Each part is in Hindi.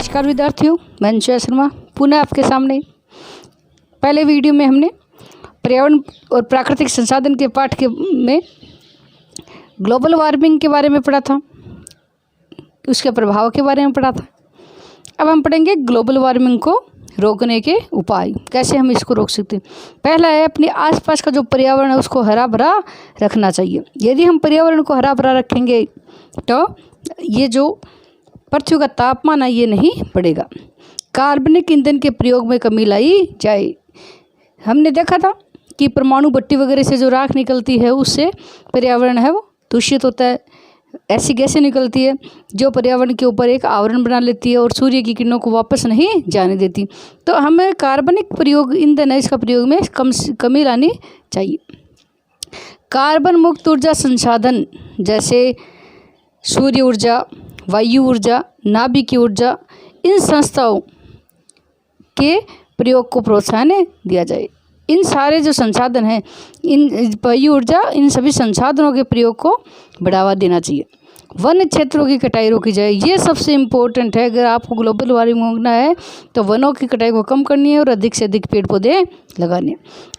नमस्कार विद्यार्थियों, मैं अंशुया शर्मा पुनः आपके सामने। पहले वीडियो में हमने पर्यावरण और प्राकृतिक संसाधन के पाठ के में ग्लोबल वार्मिंग के बारे में पढ़ा था, उसके प्रभाव के बारे में पढ़ा था। अब हम पढ़ेंगे ग्लोबल वार्मिंग को रोकने के उपाय, कैसे हम इसको रोक सकते हैं। पहला है अपने आसपास का जो पर्यावरण है उसको हरा भरा रखना चाहिए। यदि हम पर्यावरण को हरा भरा रखेंगे तो ये जो पृथ्वी का तापमान है ये नहीं बढ़ेगा। कार्बनिक ईंधन के प्रयोग में कमी लाई जाए। हमने देखा था कि परमाणु भट्टी वगैरह से जो राख निकलती है उससे पर्यावरण है वो दूषित होता है। ऐसी गैसें निकलती है जो पर्यावरण के ऊपर एक आवरण बना लेती है और सूर्य की किरणों को वापस नहीं जाने देती। तो हमें कार्बनिक प्रयोग ईंधन है इसका प्रयोग में कमी लानी चाहिए। कार्बन मुक्त ऊर्जा संसाधन जैसे सूर्य ऊर्जा, वायु ऊर्जा, नाभिकीय ऊर्जा, इन संस्थाओं के प्रयोग को प्रोत्साहन दिया जाए। इन सारे जो संसाधन हैं, इन वायु ऊर्जा, इन सभी संसाधनों के प्रयोग को बढ़ावा देना चाहिए। वन क्षेत्रों की कटाई रोकी जाए, ये सबसे इम्पोर्टेंट है। अगर आपको ग्लोबल वार्मिंग रोकना है तो वनों की कटाई को कम करनी है और अधिक से अधिक पेड़ पौधे लगाने।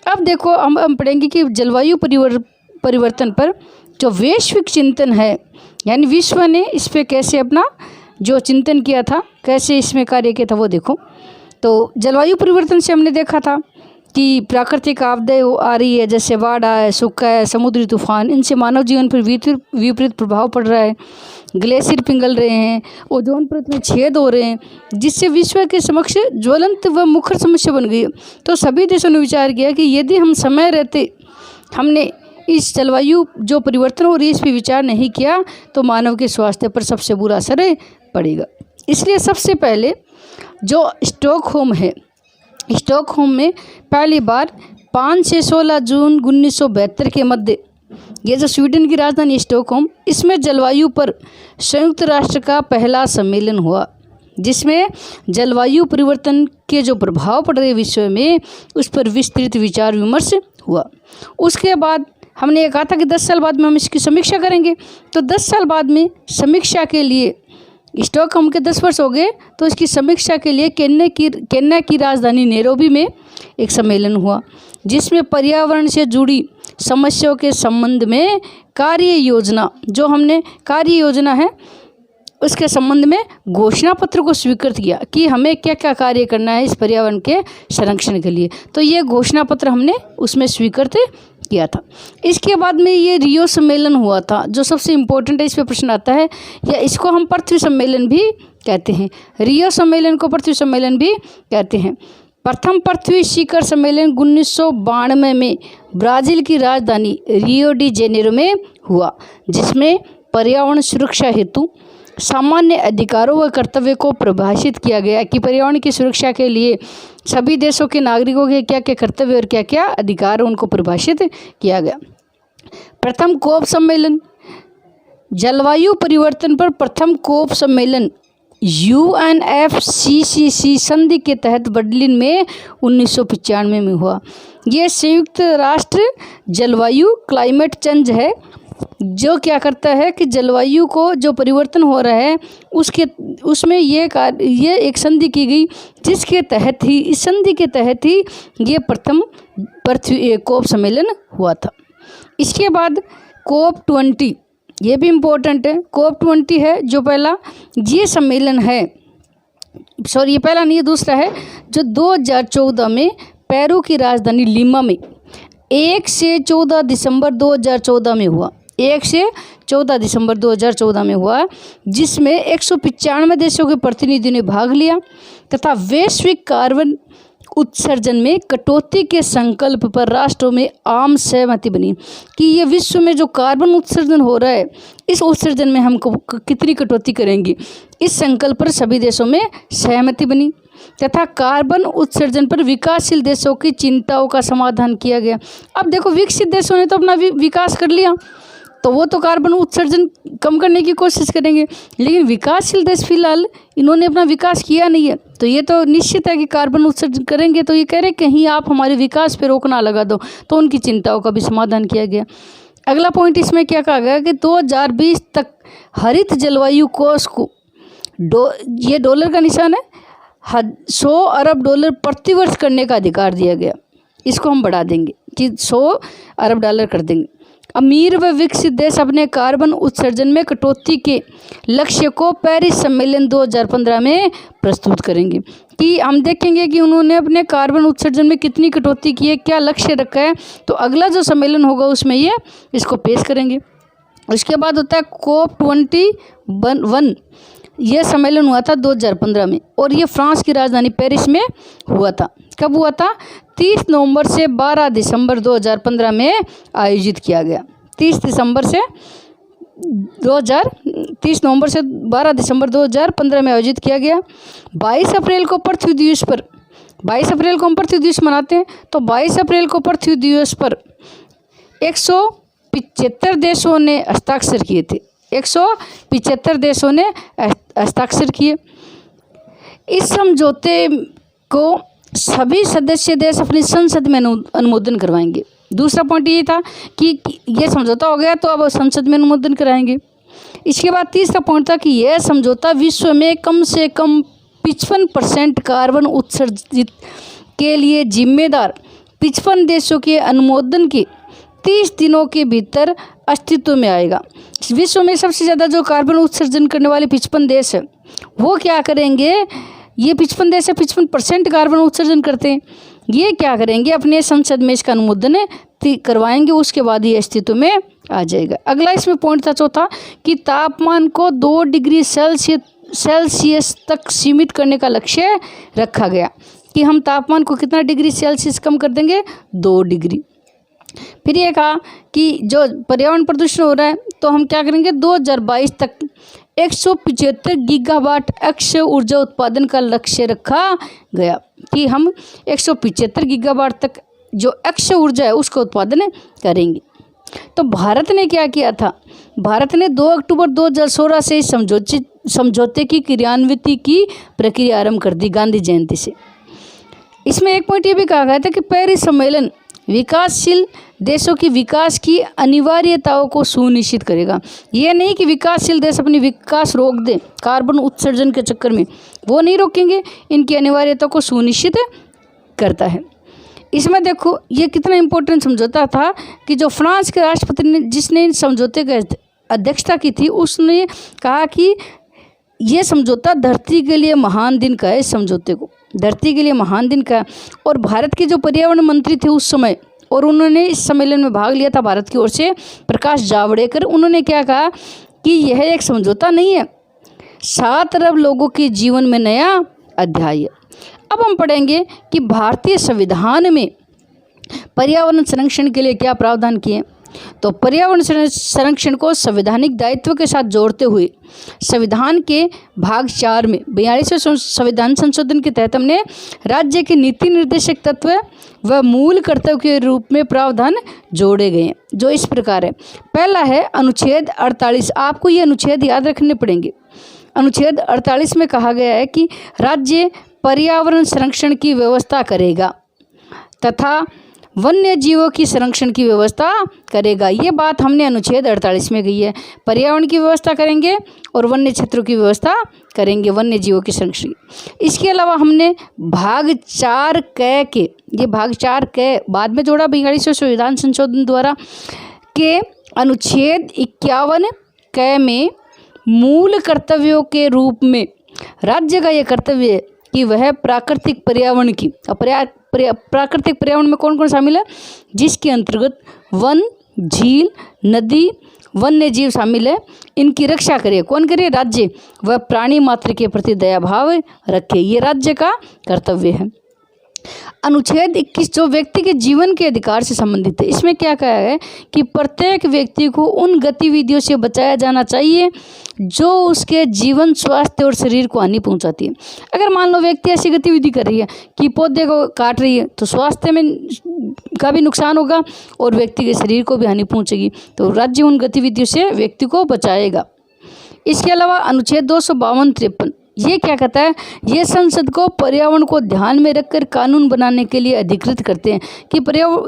अब देखो हम पढ़ेंगे कि जलवायु परिवर्तन पर जो वैश्विक चिंतन है, यानी विश्व ने इस पर कैसे अपना जो चिंतन किया था, कैसे इसमें कार्य किया था वो देखो। तो जलवायु परिवर्तन से हमने देखा था कि प्राकृतिक आपदाएं आ रही है, जैसे बाढ़ है, सूखा है, समुद्री तूफान, इनसे मानव जीवन पर विपरीत प्रभाव पड़ रहा है। ग्लेशियर पिघल रहे हैं, ओजोन परत में छेद हो रहे हैं, जिससे विश्व के समक्ष ज्वलंत व मुखर समस्या बन गई है। तो सभी देशों ने विचार किया कि यदि हम समय रहते हमने इस जलवायु जो परिवर्तन हो रही है इस पर विचार नहीं किया तो मानव के स्वास्थ्य पर सबसे बुरा असर पड़ेगा। इसलिए सबसे पहले जो स्टॉकहोम है, स्टॉकहोम में पहली बार 5 से 16 जून 1972 के मध्य, ये जो स्वीडन की राजधानी स्टॉकहोम, इसमें जलवायु पर संयुक्त राष्ट्र का पहला सम्मेलन हुआ, जिसमें जलवायु परिवर्तन के जो प्रभाव पड़ रहे विश्व में उस पर विस्तृत विचार विमर्श हुआ। उसके बाद हमने ये कहा था कि 10 साल बाद में हम इसकी समीक्षा करेंगे। तो 10 साल बाद में समीक्षा के लिए स्टॉकहोम के 10 वर्ष हो गए, तो इसकी समीक्षा के लिए केन्या की राजधानी नैरोबी में एक सम्मेलन हुआ, जिसमें पर्यावरण से जुड़ी समस्याओं के संबंध में कार्य योजना, जो हमने कार्य योजना है उसके संबंध में घोषणा पत्र को स्वीकृत किया कि हमें क्या क्या कार्य करना है इस पर्यावरण के संरक्षण के लिए। तो ये घोषणा पत्र हमने उसमें स्वीकृत किया था। इसके बाद में ये रियो सम्मेलन हुआ था, जो सबसे इम्पोर्टेंट है, इस पर प्रश्न आता है, या इसको हम पृथ्वी सम्मेलन भी कहते हैं। रियो सम्मेलन को पृथ्वी सम्मेलन भी कहते हैं। प्रथम पृथ्वी शिखर सम्मेलन 1992 में ब्राज़ील की राजधानी रियो डी जेनेरो में हुआ, जिसमें पर्यावरण सुरक्षा हेतु सामान्य अधिकारों व कर्तव्य को परिभाषित किया गया कि पर्यावरण की सुरक्षा के लिए सभी देशों के नागरिकों के क्या क्या कर्तव्य और क्या क्या अधिकार उनको परिभाषित किया गया। प्रथम कोप सम्मेलन, जलवायु परिवर्तन पर प्रथम कोप सम्मेलन UNFCCC संधि के तहत बर्लिन में 1995 में हुआ। ये संयुक्त राष्ट्र जलवायु क्लाइमेट चेंज है, जो क्या करता है कि जलवायु को जो परिवर्तन हो रहा है उसमें ये एक संधि की गई, जिसके तहत ही, इस संधि के तहत ही ये प्रथम पृथ्वी कोप सम्मेलन हुआ था। इसके बाद COP 20, ये भी इम्पोर्टेंट है। COP 20 है जो पहला ये सम्मेलन है, सॉरी ये पहला नहीं, ये दूसरा है, जो 2014 में पेरू की राजधानी लीमा में 1 से 14 दिसंबर 2014 में हुआ। 1 से 14 दिसंबर 2014 में हुआ, जिसमें 195 देशों के प्रतिनिधियों ने भाग लिया तथा वैश्विक कार्बन उत्सर्जन में कटौती के संकल्प पर राष्ट्रों में आम सहमति बनी कि ये विश्व में जो कार्बन उत्सर्जन हो रहा है, इस उत्सर्जन में हम कितनी कटौती करेंगे, इस संकल्प पर सभी देशों में सहमति बनी तथा कार्बन उत्सर्जन पर विकासशील देशों की चिंताओं का समाधान किया गया। अब देखो, विकसित देशों ने तो अपना विकास कर लिया, तो वो तो कार्बन उत्सर्जन कम करने की कोशिश करेंगे, लेकिन विकासशील देश फिलहाल इन्होंने अपना विकास किया नहीं है, तो ये तो निश्चित है कि कार्बन उत्सर्जन करेंगे। तो ये कह रहे कहीं आप हमारे विकास पे रोक ना लगा दो, तो उनकी चिंताओं का भी समाधान किया गया। अगला पॉइंट इसमें क्या कहा गया कि 2020 तक हरित जलवायु कोष को ये डॉलर का निशान है। 100 अरब डॉलर प्रतिवर्ष करने का अधिकार दिया गया। इसको हम बढ़ा देंगे कि 100 अरब डॉलर कर देंगे। अमीर व विकसित देश अपने कार्बन उत्सर्जन में कटौती के लक्ष्य को पेरिस सम्मेलन 2015 में प्रस्तुत करेंगे। कि हम देखेंगे कि उन्होंने अपने कार्बन उत्सर्जन में कितनी कटौती की है, क्या लक्ष्य रखा है, तो अगला जो सम्मेलन होगा उसमें ये इसको पेश करेंगे। उसके बाद होता है COP21। यह सम्मेलन हुआ था 2015 में और ये फ्रांस की राजधानी पेरिस में हुआ था। कब हुआ था? 30 नवंबर से 12 दिसंबर 2015 में आयोजित किया गया। 30 नवंबर से 12 दिसंबर 2015 में आयोजित किया गया। 22 अप्रैल को पृथ्वी दिवस पर, 22 अप्रैल को हम पृथ्वी दिवस मनाते हैं, तो 22 अप्रैल को पृथ्वी दिवस पर 175 देशों ने हस्ताक्षर किए थे। 175 देशों ने हस्ताक्षर किए। इस समझौते को सभी सदस्य देश अपनी संसद में अनुमोदन करवाएंगे। दूसरा पॉइंट ये था कि ये समझौता हो गया तो अब संसद में अनुमोदन कराएंगे। इसके बाद तीसरा पॉइंट था कि यह समझौता विश्व में कम से कम 55% कार्बन उत्सर्जित के लिए जिम्मेदार 55 देशों के अनुमोदन के 30 दिनों के भीतर अस्तित्व में आएगा। विश्व में सबसे ज़्यादा जो कार्बन उत्सर्जन करने वाले 55 देश है वो क्या करेंगे? ये 55 देश है, 55% कार्बन उत्सर्जन करते हैं। ये क्या करेंगे? अपने संसद में इसका अनुमोदन करवाएंगे, उसके बाद ये अस्तित्व में आ जाएगा। अगला इसमें पॉइंट था चौथा कि तापमान को 2 डिग्री सेल्सियस तक सीमित करने का लक्ष्य रखा गया। कि हम तापमान को कितना डिग्री सेल्सियस कम कर देंगे? 2 डिग्री। फिर ये कहा कि जो पर्यावरण प्रदूषण हो रहा है तो हम क्या करेंगे? 2022 तक 175 गीगावाट अक्षय ऊर्जा उत्पादन का लक्ष्य रखा गया। कि हम 175 गीगावाट तक जो अक्षय ऊर्जा है उसका उत्पादन करेंगे। तो भारत ने क्या किया था? भारत ने 2 अक्टूबर 2016 से इस समझौते की क्रियान्विति की प्रक्रिया आरंभ कर दी गांधी जयंती से। इसमें एक पॉइंट ये भी कहा गया था कि पेरिस सम्मेलन विकासशील देशों की विकास की अनिवार्यताओं को सुनिश्चित करेगा। ये नहीं कि विकासशील देश अपनी विकास रोक दें कार्बन उत्सर्जन के चक्कर में, वो नहीं रोकेंगे, इनकी अनिवार्यता को सुनिश्चित करता है। इसमें देखो ये कितना इम्पोर्टेंट समझौता था कि जो फ्रांस के राष्ट्रपति ने जिसने इन समझौते की अध्यक्षता की थी उसने कहा कि ये समझौता धरती के लिए महान दिन का है। इस समझौते को धरती के लिए महान दिन का। और भारत के जो पर्यावरण मंत्री थे उस समय, और उन्होंने इस सम्मेलन में भाग लिया था भारत की ओर से, प्रकाश जावड़ेकर, उन्होंने क्या कहा कि यह एक समझौता नहीं है, 7 अरब लोगों के जीवन में नया अध्याय है। अब हम पढ़ेंगे कि भारतीय संविधान में पर्यावरण संरक्षण के लिए क्या प्रावधान किए। तो पर्यावरण संरक्षण को संवैधानिक दायित्व के साथ जोड़ते हुए संविधान के भाग 4 में 42वें संविधान संशोधन के तहत हमने राज्य के नीति निर्देशक तत्व व मूल कर्तव्य के रूप में प्रावधान जोड़े गए हैं, जो इस प्रकार है। पहला है अनुच्छेद 48। आपको ये अनुच्छेद याद रखने पड़ेंगे। अनुच्छेद 48 में कहा गया है कि राज्य पर्यावरण संरक्षण की व्यवस्था करेगा तथा वन्य जीवों की संरक्षण की व्यवस्था करेगा। ये बात हमने अनुच्छेद 48 में कही है। पर्यावरण की व्यवस्था करेंगे और वन्य क्षेत्रों की व्यवस्था करेंगे, वन्य जीवों की संरक्षण। इसके अलावा हमने भाग 4 क के, ये भाग 4 क बाद में जोड़ा 42वें संविधान संशोधन द्वारा, के अनुच्छेद 51 क में मूल कर्तव्यों के रूप में राज्य का यह कर्तव्य है कि वह प्राकृतिक पर्यावरण की, प्राकृतिक पर्यावरण में कौन कौन शामिल है? जिसके अंतर्गत वन, झील, नदी, वन्य जीव शामिल है, इनकी रक्षा करे। कौन करे? राज्य। वह प्राणी मात्र के प्रति दया भाव रखे, ये राज्य का कर्तव्य है। अनुच्छेद 21 जो व्यक्ति के जीवन के अधिकार से संबंधित है, इसमें क्या कहा है कि प्रत्येक व्यक्ति को उन गतिविधियों से बचाया जाना चाहिए जो उसके जीवन, स्वास्थ्य और शरीर को हानि पहुंचाती है। अगर मान लो व्यक्ति ऐसी गतिविधि कर रही है कि पौधे को काट रही है तो स्वास्थ्य में का भी नुकसान होगा और व्यक्ति के शरीर को भी हानि पहुंचेगी, तो राज्य उन गतिविधियों से व्यक्ति को बचाएगा। इसके अलावा अनुच्छेद 252-53 ये क्या कहता है, ये संसद को पर्यावरण को ध्यान में रखकर कानून बनाने के लिए अधिकृत करते हैं कि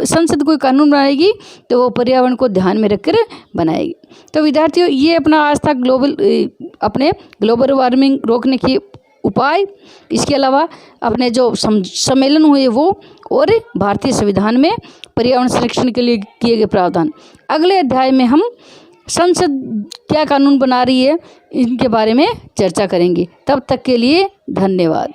संसद कोई कानून बनाएगी तो वो पर्यावरण को ध्यान में रखकर बनाएगी। तो विद्यार्थियों, ये अपना आज तक अपने ग्लोबल वार्मिंग रोकने की उपाय, इसके अलावा अपने जो सम्मेलन हुए वो, और भारतीय संविधान में पर्यावरण संरक्षण के लिए किए गए प्रावधान। अगले अध्याय में हम संसद क्या कानून बना रही है इनके बारे में चर्चा करेंगे। तब तक के लिए धन्यवाद।